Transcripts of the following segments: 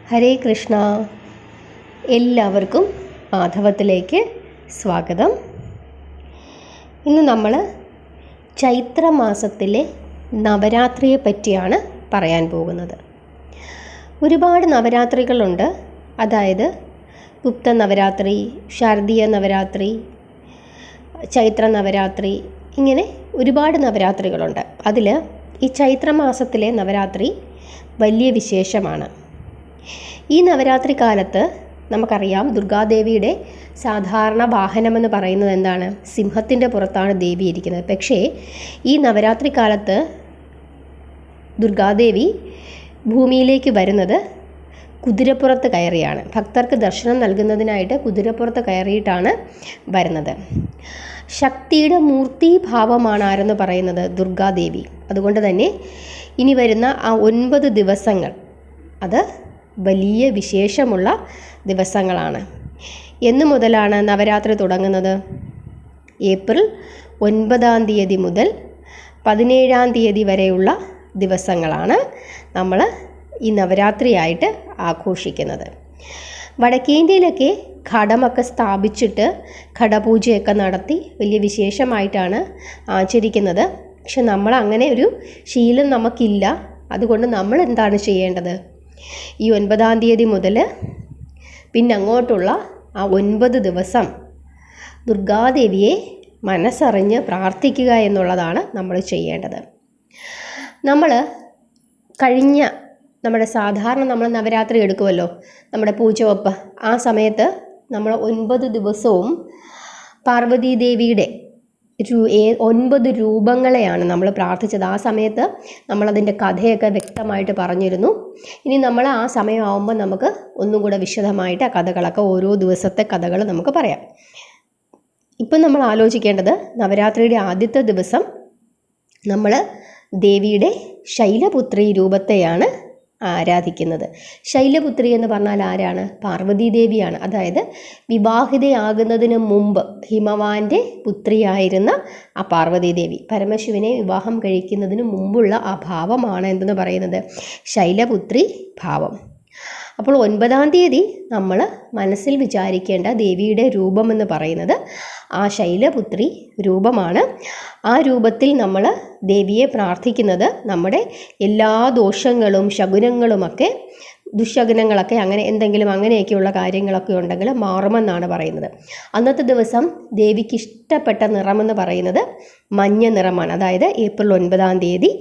ഹരേ കൃഷ്ണ. എല്ലാവർക്കും മാധവത്തിലേക്ക് സ്വാഗതം. ഇന്ന് നമ്മൾ ചൈത്രമാസത്തിലെ നവരാത്രിയെ പറ്റിയാണ് പറയാൻ പോകുന്നത്. ഒരുപാട് നവരാത്രികളുണ്ട്. അതായത് ഗുപ്ത നവരാത്രി, ശാരദീയ നവരാത്രി, ചൈത്ര നവരാത്രി, ഇങ്ങനെ ഒരുപാട് നവരാത്രികളുണ്ട്. അതിൽ ഈ ചൈത്രമാസത്തിലെ നവരാത്രി വലിയ വിശേഷമാണ്. ഈ നവരാത്രി കാലത്ത് നമുക്കറിയാം, ദുർഗാദേവിയുടെ സാധാരണ വാഹനമെന്ന് പറയുന്നത് എന്താണ്? സിംഹത്തിൻ്റെ പുറത്താണ് ദേവി ഇരിക്കുന്നത്. പക്ഷേ ഈ നവരാത്രി കാലത്ത് ദുർഗാദേവി ഭൂമിയിലേക്ക് വരുന്നത് കുതിരപ്പുറത്ത് കയറിയാണ്. ഭക്തർക്ക് ദർശനം നൽകുന്നതിനായിട്ട് കുതിരപ്പുറത്ത് കയറിയിട്ടാണ് വരുന്നത്. ശക്തിയുടെ മൂർത്തിഭാവമാണ് ആരെന്ന് പറയുന്നത്? ദുർഗാദേവി. അതുകൊണ്ട് തന്നെ ഇനി വരുന്ന ആ 9 ദിവസങ്ങൾ അത് വലിയ വിശേഷമുള്ള ദിവസങ്ങളാണ്. എന്ന് മുതലാണ് നവരാത്രി തുടങ്ങുന്നത്? ഏപ്രിൽ 9 മുതൽ 17 വരെയുള്ള ദിവസങ്ങളാണ് നമ്മൾ ഈ നവരാത്രിയായിട്ട് ആഘോഷിക്കുന്നത്. വടക്കേന്ത്യയിലൊക്കെ ഘടമൊക്കെ സ്ഥാപിച്ചിട്ട് ഘടപൂജയൊക്കെ നടത്തി വലിയ വിശേഷമായിട്ടാണ് ആചരിക്കുന്നത്. പക്ഷെ നമ്മൾ അങ്ങനെ ഒരു ശീലം നമുക്കില്ല. അതുകൊണ്ട് നമ്മൾ എന്താണ് ചെയ്യേണ്ടത്? ഈ 9 മുതൽ പിന്നെ അങ്ങോട്ടുള്ള ആ 9 ദിവസം ദുർഗാദേവിയെ മനസ്സറിഞ്ഞ് പ്രാർത്ഥിക്കുക എന്നുള്ളതാണ് നമ്മൾ ചെയ്യേണ്ടത്. നമ്മൾ കഴിഞ്ഞ നമ്മുടെ സാധാരണ നമ്മൾ നവരാത്രി എടുക്കുമല്ലോ, നമ്മുടെ പൂജവെപ്പ്, ആ സമയത്ത് നമ്മൾ 9 ദിവസവും പാർവതീദേവിയുടെ 9 രൂപങ്ങളെയാണ് നമ്മൾ പ്രാർത്ഥിച്ചത്. ആ സമയത്ത് നമ്മളതിൻ്റെ കഥയൊക്കെ വ്യക്തമായിട്ട് പറഞ്ഞിരുന്നു. ഇനി നമ്മൾ ആ സമയമാകുമ്പോൾ നമുക്ക് ഒന്നും കൂടെ വിശദമായിട്ട് ആ കഥകളൊക്കെ, ഓരോ ദിവസത്തെ കഥകൾ നമുക്ക് പറയാം. ഇപ്പം നമ്മൾ ആലോചിക്കേണ്ടത്, നവരാത്രിയുടെ ആദ്യത്തെ ദിവസം നമ്മൾ ദേവിയുടെ ശൈലപുത്രി രൂപത്തെയാണ് ആരാധിക്കുന്നത്. ശൈലപുത്രി എന്ന് പറഞ്ഞാൽ ആരാണ്? പാർവതീദേവിയാണ്. അതായത് വിവാഹിതയാകുന്നതിന് മുമ്പ് ഹിമവാന്റെ പുത്രിയായിരുന്ന ആ പാർവതീദേവി, പരമശിവനെ വിവാഹം കഴിക്കുന്നതിന് മുമ്പുള്ള ആ ഭാവമാണ് എന്തെന്ന് പറയുന്നത്? ശൈലപുത്രി ഭാവം. അപ്പോൾ 9 നമ്മൾ മനസ്സിൽ വിചാരിക്കേണ്ട ദേവിയുടെ രൂപമെന്ന് പറയുന്നത് ആ ശൈലപുത്രി രൂപമാണ്. ആ രൂപത്തിൽ നമ്മൾ ദേവിയെ പ്രാർത്ഥിക്കുന്നത് നമ്മുടെ എല്ലാ ദോഷങ്ങളും ശകുനങ്ങളുമൊക്കെ, ദുശകുനങ്ങളൊക്കെ, അങ്ങനെ എന്തെങ്കിലും അങ്ങനെയൊക്കെയുള്ള കാര്യങ്ങളൊക്കെ ഉണ്ടെങ്കിൽ മാറുമെന്നാണ് പറയുന്നത്. അന്നത്തെ ദിവസം ദേവിക്ക് ഇഷ്ടപ്പെട്ട നിറമെന്ന് പറയുന്നത് മഞ്ഞ നിറമാണ്. അതായത് ഏപ്രിൽ 9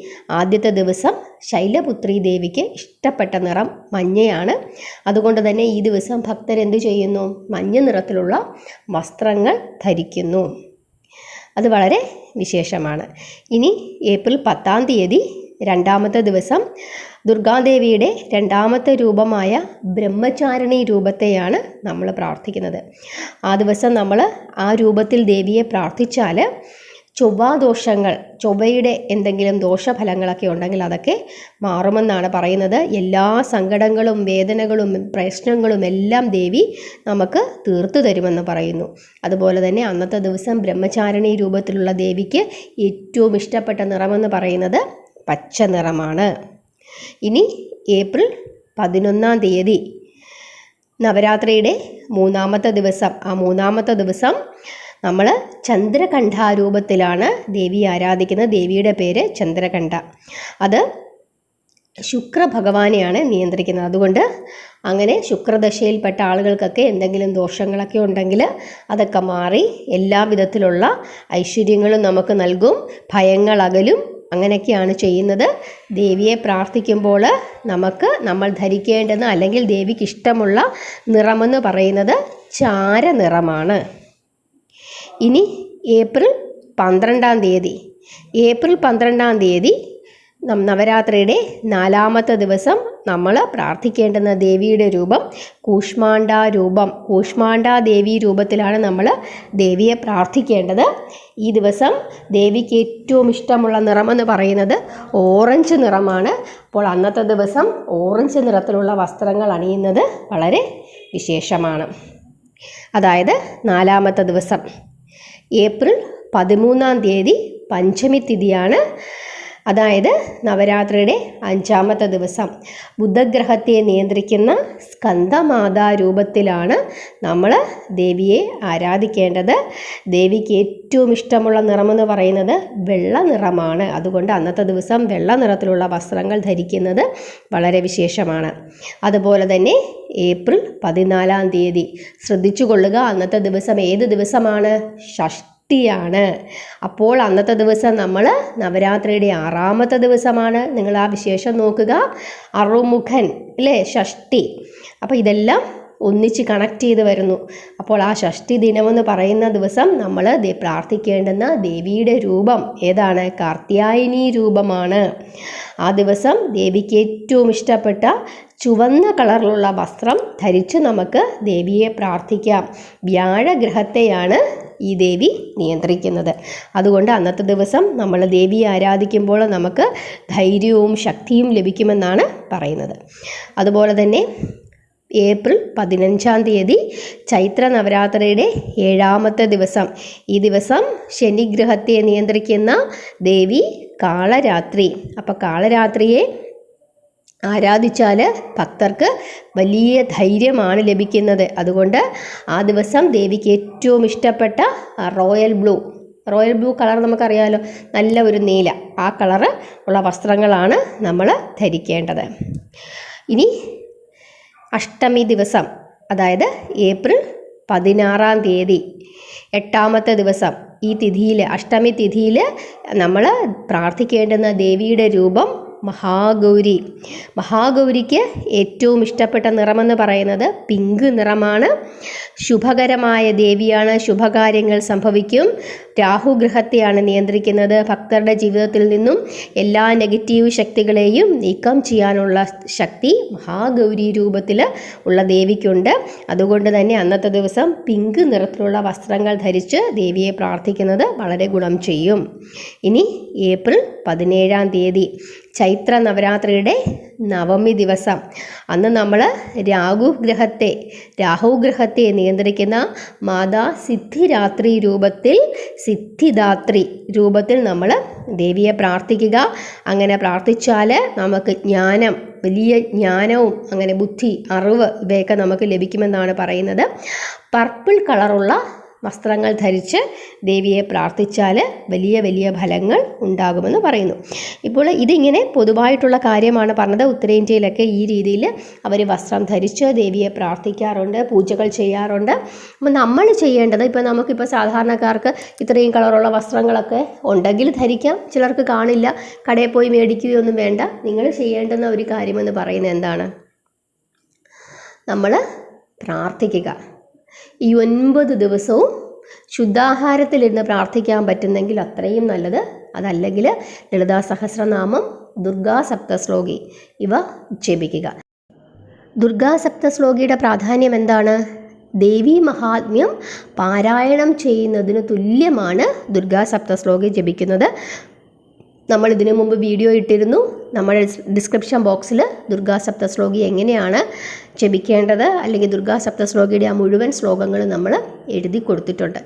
ആദ്യത്തെ ദിവസം ശൈലപുത്രി ദേവിക്ക് ഇഷ്ടപ്പെട്ട നിറം മഞ്ഞയാണ്. അതുകൊണ്ട് തന്നെ ഈ ദിവസം ഭക്തരെന്ത് ചെയ്യുന്നു? മഞ്ഞ നിറത്തിലുള്ള വസ്ത്രങ്ങൾ ധരിക്കുന്നു. അത് വളരെ വിശേഷമാണ്. ഇനി ഏപ്രിൽ 10 രണ്ടാമത്തെ ദിവസം ദുർഗാദേവിയുടെ രണ്ടാമത്തെ രൂപമായ ബ്രഹ്മചാരിണി രൂപത്തെയാണ് നമ്മൾ പ്രാർത്ഥിക്കുന്നത്. ആ ദിവസം നമ്മൾ ആ രൂപത്തിൽ ദേവിയെ പ്രാർത്ഥിച്ചാൽ ചൊവ്വാദോഷങ്ങൾ, ചൊവ്വയുടെ എന്തെങ്കിലും ദോഷഫലങ്ങളൊക്കെ ഉണ്ടെങ്കിൽ അതൊക്കെ മാറുമെന്നാണ് പറയുന്നത്. എല്ലാ സങ്കടങ്ങളും വേദനകളും പ്രശ്നങ്ങളും എല്ലാം ദേവി നമുക്ക് തീർത്തു തരുമെന്ന് പറയുന്നു. അതുപോലെ തന്നെ അന്നത്തെ ദിവസം ബ്രഹ്മചാരിണി രൂപത്തിലുള്ള ദേവിക്ക് ഏറ്റവും ഇഷ്ടപ്പെട്ട നിറമെന്ന് പറയുന്നത് പച്ച നിറമാണ്. ഇനി ഏപ്രിൽ 11 നവരാത്രിയുടെ 3-ാമത്തെ ദിവസം. ആ 3-ാമത്തെ ദിവസം നമ്മൾ ചന്ദ്രകണ്ഠാരൂപത്തിലാണ് ദേവിയെ ആരാധിക്കുന്നത്. ദേവിയുടെ പേര് ചന്ദ്രകണ്ഠ. അത് ശുക്രഭഗവാനെയാണ് നിയന്ത്രിക്കുന്നത്. അതുകൊണ്ട് അങ്ങനെ ശുക്രദശയിൽപ്പെട്ട ആളുകൾക്കൊക്കെ എന്തെങ്കിലും ദോഷങ്ങളൊക്കെ ഉണ്ടെങ്കിൽ അതൊക്കെ മാറി എല്ലാ വിധത്തിലുള്ള ഐശ്വര്യങ്ങളും നമുക്ക് നൽകും, ഭയങ്ങൾ അകലും. അങ്ങനെയൊക്കെയാണ് ചെയ്യുന്നത്. ദേവിയെ പ്രാർത്ഥിക്കുമ്പോൾ നമ്മൾ ധരിക്കേണ്ടുന്ന, അല്ലെങ്കിൽ ദേവിക്ക് ഇഷ്ടമുള്ള നിറമെന്ന് പറയുന്നത് ചാരനിറമാണ്. ഇനി ഏപ്രിൽ 12 ഏപ്രിൽ 12 നവരാത്രിയുടെ 4-ാമത്തെ ദിവസം നമ്മൾ പ്രാർത്ഥിക്കേണ്ടുന്ന ദേവിയുടെ രൂപം കൂഷ്മാണ്ഡ രൂപം. കൂഷ്മാണ്ഡ ദേവി രൂപത്തിലാണ് നമ്മൾ ദേവിയെ പ്രാർത്ഥിക്കേണ്ടത്. ഈ ദിവസം ദേവിക്ക് ഏറ്റവും ഇഷ്ടമുള്ള നിറമെന്ന് പറയുന്നത് ഓറഞ്ച് നിറമാണ്. അപ്പോൾ അന്നത്തെ ദിവസം ഓറഞ്ച് നിറത്തിലുള്ള വസ്ത്രങ്ങൾ അണിയുന്നത് വളരെ വിശേഷമാണ്. അതായത് 4-ാമത്തെ ദിവസം ഏപ്രിൽ 13 പഞ്ചമി തിഥിയാണ്. അതായത് നവരാത്രിയുടെ 5-ാമത്തെ ദിവസം ബുധഗ്രഹത്തെ നിയന്ത്രിക്കുന്ന സ്കന്ദമാതാ രൂപത്തിലാണ് നമ്മൾ ദേവിയെ ആരാധിക്കേണ്ടത്. ദേവിക്ക് ഏറ്റവും ഇഷ്ടമുള്ള നിറമെന്ന് പറയുന്നത് വെള്ള നിറമാണ്. അതുകൊണ്ട് അന്നത്തെ ദിവസം വെള്ള നിറത്തിലുള്ള വസ്ത്രങ്ങൾ ധരിക്കുന്നത് വളരെ വിശേഷമാണ്. അതുപോലെ തന്നെ ഏപ്രിൽ 14-ാം തീയതി ശ്രദ്ധിച്ചു കൊള്ളുക, അന്നത്തെ ദിവസം ഏത് ദിവസമാണ്? ഷഷ്ടിയാണ്. അപ്പോൾ അന്നത്തെ ദിവസം നമ്മൾ നവരാത്രിയുടെ 6-ാമത്തെ ദിവസമാണ്. നിങ്ങൾ ആ വിശേഷം നോക്കുക, അറുമുഖൻ അല്ലേ, ഷഷ്ടി. അപ്പോൾ ഇതെല്ലാം ഒന്നിച്ച് കണക്ട് ചെയ്ത് വരുന്നു. അപ്പോൾ ആ ഷഷ്ടി ദിനമെന്ന് പറയുന്ന ദിവസം നമ്മൾ പ്രാർത്ഥിക്കേണ്ടുന്ന ദേവിയുടെ രൂപം ഏതാണ്? കാർത്യായനി രൂപമാണ്. ആ ദിവസം ദേവിക്ക് ഏറ്റവും ഇഷ്ടപ്പെട്ട ചുവന്ന കളറിലുള്ള വസ്ത്രം ധരിച്ച് നമുക്ക് ദേവിയെ പ്രാർത്ഥിക്കാം. വ്യാഴഗ്രഹത്തെയാണ് ഈ ദേവി നിയന്ത്രിക്കുന്നത്. അതുകൊണ്ട് അന്നത്തെ ദിവസം നമ്മൾ ദേവിയെ ആരാധിക്കുമ്പോൾ നമുക്ക് ധൈര്യവും ശക്തിയും ലഭിക്കുമെന്നാണ് പറയുന്നത്. അതുപോലെ തന്നെ ഏപ്രിൽ 15-ാം തീയതി ചൈത്ര നവരാത്രിയുടെ 7-ാമത്തെ ദിവസം. ഈ ദിവസം ശനിഗ്രഹത്തെ നിയന്ത്രിക്കുന്ന ദേവി കാളരാത്രി. അപ്പോൾ കാളരാത്രിയെ ആരാധിച്ചാൽ ഭക്തർക്ക് വലിയ ധൈര്യമാണ് ലഭിക്കുന്നത്. അതുകൊണ്ട് ആ ദിവസം ദേവിക്ക് ഏറ്റവും ഇഷ്ടപ്പെട്ട റോയൽ ബ്ലൂ കളർ നമുക്കറിയാമല്ലോ, നല്ല ഒരു നീല, ആ കളറ് ഉള്ള വസ്ത്രങ്ങളാണ് നമ്മൾ ധരിക്കേണ്ടത്. ഇനി അഷ്ടമി ദിവസം, അതായത് ഏപ്രിൽ 16-ാം തീയതി 8-ാമത്തെ ദിവസം. ഈ തിഥിയിൽ, അഷ്ടമി തിഥിയിൽ നമ്മൾ പ്രാർത്ഥിക്കേണ്ടുന്ന ദേവിയുടെ രൂപം മഹാഗൗരി. മഹാഗൗരിക്ക് ഏറ്റവും ഇഷ്ടപ്പെട്ട നിറമെന്ന് പറയുന്നത് പിങ്ക് നിറമാണ്. ശുഭകരമായ ദേവിയാണ്, ശുഭകാര്യങ്ങൾ സംഭവിക്കും. രാഹുഗ്രഹത്തെയാണ് നിയന്ത്രിക്കുന്നത്. ഭക്തരുടെ ജീവിതത്തിൽ നിന്നും എല്ലാ നെഗറ്റീവ് ശക്തികളെയും നീക്കം ചെയ്യാനുള്ള ശക്തി മഹാഗൗരി രൂപത്തിൽ ഉള്ള ദേവിക്കുണ്ട്. അതുകൊണ്ട് തന്നെ അന്നത്തെ ദിവസം പിങ്ക് നിറത്തിലുള്ള വസ്ത്രങ്ങൾ ധരിച്ച് ദേവിയെ പ്രാർത്ഥിക്കുന്നത് വളരെ ഗുണം ചെയ്യും. ഇനി ഏപ്രിൽ 17-ാം തീയതി ചൈത്ര നവരാത്രിയുടെ 9ാം ദിവസം. അന്ന് നമ്മൾ രാഹുഗ്രഹത്തെ നിയന്ത്രിക്കുന്ന മാതാ സിദ്ധിദാത്രി രൂപത്തിൽ നമ്മൾ ദേവിയെ പ്രാർത്ഥിക്കുക. അങ്ങനെ പ്രാർത്ഥിച്ചാൽ നമുക്ക് വലിയ ജ്ഞാനവും അങ്ങനെ ബുദ്ധി, അറിവ് ഇവയൊക്കെ നമുക്ക് ലഭിക്കുമെന്നാണ് പറയുന്നത്. പർപ്പിൾ കളറുള്ള വസ്ത്രങ്ങൾ ധരിച്ച് ദേവിയെ പ്രാർത്ഥിച്ചാൽ വലിയ വലിയ ഫലങ്ങൾ ഉണ്ടാകുമെന്ന് പറയുന്നു. ഇപ്പോൾ ഇതിങ്ങനെ പൊതുവായിട്ടുള്ള കാര്യമാണ് പറഞ്ഞത്. ഉത്തരേന്ത്യയിലൊക്കെ ഈ രീതിയിൽ അവർ വസ്ത്രം ധരിച്ച് ദേവിയെ പ്രാർത്ഥിക്കാറുണ്ട്, പൂജകൾ ചെയ്യാറുണ്ട്. അപ്പോൾ നമ്മൾ ചെയ്യേണ്ടത്, ഇപ്പോൾ നമുക്കിപ്പോൾ സാധാരണക്കാർക്ക് ഇത്രയും കളറുള്ള വസ്ത്രങ്ങളൊക്കെ ഉണ്ടെങ്കിൽ ധരിക്കാം, ചിലർക്ക് കാണില്ല, കടയിൽ പോയി മേടിക്കുകയൊന്നും വേണ്ട. നിങ്ങൾ ചെയ്യേണ്ടുന്ന ഒരു കാര്യമെന്ന് പറയുന്നത് എന്താണ്? നമ്മൾ പ്രാർത്ഥിക്കുക. ഈ 9 ദിവസവും ശുദ്ധാഹാരത്തിലിരുന്ന് പ്രാർത്ഥിക്കാൻ പറ്റുന്നെങ്കിൽ അത്രയും നല്ലത്. അതല്ലെങ്കിൽ ലളിതാ സഹസ്രനാമം, ദുർഗാ സപ്തശ്ലോകി ഇവ ജപിക്കുക. ദുർഗാ സപ്തശ്ലോകിയുടെ പ്രാധാന്യം എന്താണ്? ദേവീ മഹാത്മ്യം പാരായണം ചെയ്യുന്നതിന് തുല്യമാണ് ദുർഗാ സപ്തശ്ലോകി ജപിക്കുന്നത്. നമ്മൾ ഇതിനു മുമ്പ് വീഡിയോ ഇട്ടിരുന്നു. നമ്മുടെ ഡിസ്ക്രിപ്ഷൻ ബോക്സിൽ ദുർഗാ സപ്തശ്ലോകി എങ്ങനെയാണ് ജപിക്കേണ്ടത്, അല്ലെങ്കിൽ ദുർഗാ സപ്തശ്ലോകിയുടെ ആ മുഴുവൻ ശ്ലോകങ്ങൾ നമ്മൾ എഴുതി കൊടുത്തിട്ടുണ്ട്.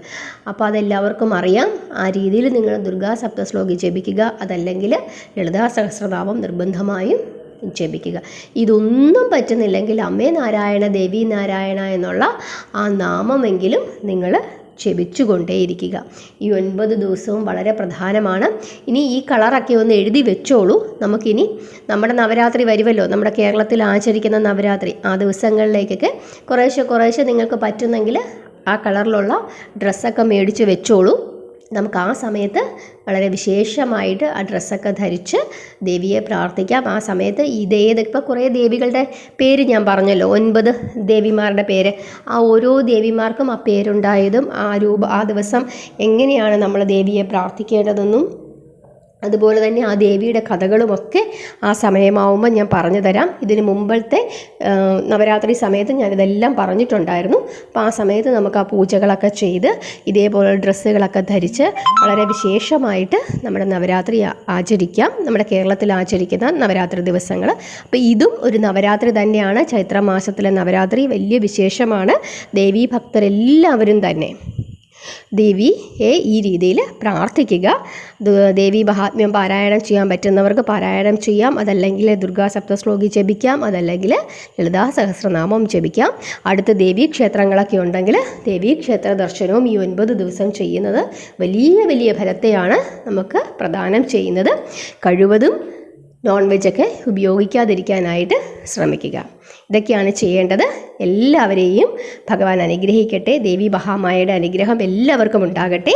അപ്പോൾ അതെല്ലാവർക്കും അറിയാം. ആ രീതിയിൽ നിങ്ങൾ ദുർഗാ സപ്തശ്ലോകി ജപിക്കുക. അതല്ലെങ്കിൽ ലളിതാ സഹസ്രനാമം നിർബന്ധമായും ജപിക്കുക. ഇതൊന്നും പറ്റുന്നില്ലെങ്കിൽ അമ്മേ നാരായണ ദേവി നാരായണ എന്നുള്ള ആ നാമമെങ്കിലും നിങ്ങൾ ജപിച്ചുകൊണ്ടേയിരിക്കുക. ഈ 9 ദിവസവും വളരെ പ്രധാനമാണ്. ഇനി ഈ കളറൊക്കെ ഒന്ന് എഴുതി വെച്ചോളൂ. നമുക്കിനി നമ്മുടെ നവരാത്രി വരുമല്ലോ, നമ്മുടെ കേരളത്തിൽ ആചരിക്കുന്ന നവരാത്രി, ആ ദിവസങ്ങളിലേക്കൊക്കെ കുറേശ്ശെ നിങ്ങൾക്ക് പറ്റുന്നെങ്കിൽ ആ കളറിലുള്ള ഡ്രസ്സൊക്കെ മേടിച്ച് വെച്ചോളൂ. നമുക്ക് ആ സമയത്ത് വളരെ വിശേഷമായിട്ട് ആ ഡ്രസ്സൊക്കെ ധരിച്ച് ദേവിയെ പ്രാർത്ഥിക്കാം. ആ സമയത്ത് ഇപ്പോൾ കുറേ ദേവികളുടെ പേര് ഞാൻ പറഞ്ഞല്ലോ, 9 ദേവിമാരുടെ പേര്. ആ ഓരോ ദേവിമാർക്കും ആ പേരുണ്ടായതും ആ ദിവസം എങ്ങനെയാണ് നമ്മൾ ദേവിയെ പ്രാർത്ഥിക്കേണ്ടതെന്നും അതുപോലെ തന്നെ ആ ദേവിയുടെ കഥകളുമൊക്കെ ആ സമയമാവുമ്പോൾ ഞാൻ പറഞ്ഞു തരാം. ഇതിന് മുമ്പത്തെ നവരാത്രി സമയത്ത് ഞാനിതെല്ലാം പറഞ്ഞിട്ടുണ്ടായിരുന്നു. അപ്പോൾ ആ സമയത്ത് നമുക്ക് ആ പൂജകളൊക്കെ ചെയ്ത് ഇതേപോലെ ഡ്രസ്സുകളൊക്കെ ധരിച്ച് വളരെ വിശേഷമായിട്ട് നമ്മുടെ നവരാത്രി ആചരിക്കാം, നമ്മുടെ കേരളത്തിൽ ആചരിക്കുന്ന നവരാത്രി ദിവസങ്ങൾ. അപ്പോൾ ഇതും ഒരു നവരാത്രി തന്നെയാണ്. ചൈത്രമാസത്തിലെ നവരാത്രി വലിയ വിശേഷമാണ്. ദേവീ ഭക്തരെല്ലാവരും തന്നെ ദേവിയെ ഈ രീതിയിൽ പ്രാർത്ഥിക്കുക. ദേവി മഹാത്മ്യം പാരായണം ചെയ്യാൻ പറ്റുന്നവർക്ക് പാരായണം ചെയ്യാം, അതല്ലെങ്കിൽ ദുർഗാ സപ്തശ്ലോകി ജപിക്കാം, അതല്ലെങ്കിൽ ലളിതാ സഹസ്രനാമം ജപിക്കാം. അടുത്ത് ദേവീ ക്ഷേത്രങ്ങളൊക്കെ ഉണ്ടെങ്കിൽ ദേവീ ക്ഷേത്ര ദർശനവും ഈ 9 ദിവസം ചെയ്യുന്നത് വലിയ വലിയ ഫലത്തെയാണ് നമുക്ക് പ്രദാനം ചെയ്യുന്നത്. കഴിവതും നോൺ വെജൊക്കെ ഉപയോഗിക്കാതിരിക്കാനായിട്ട് ശ്രമിക്കുക. ഇതൊക്കെയാണ് ചെയ്യേണ്ടത്. എല്ലാവരെയും ഭഗവാൻ അനുഗ്രഹിക്കട്ടെ. ദേവി മഹാമായയുടെ അനുഗ്രഹം എല്ലാവർക്കും ഉണ്ടാകട്ടെ.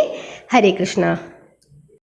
ഹരേ കൃഷ്ണ.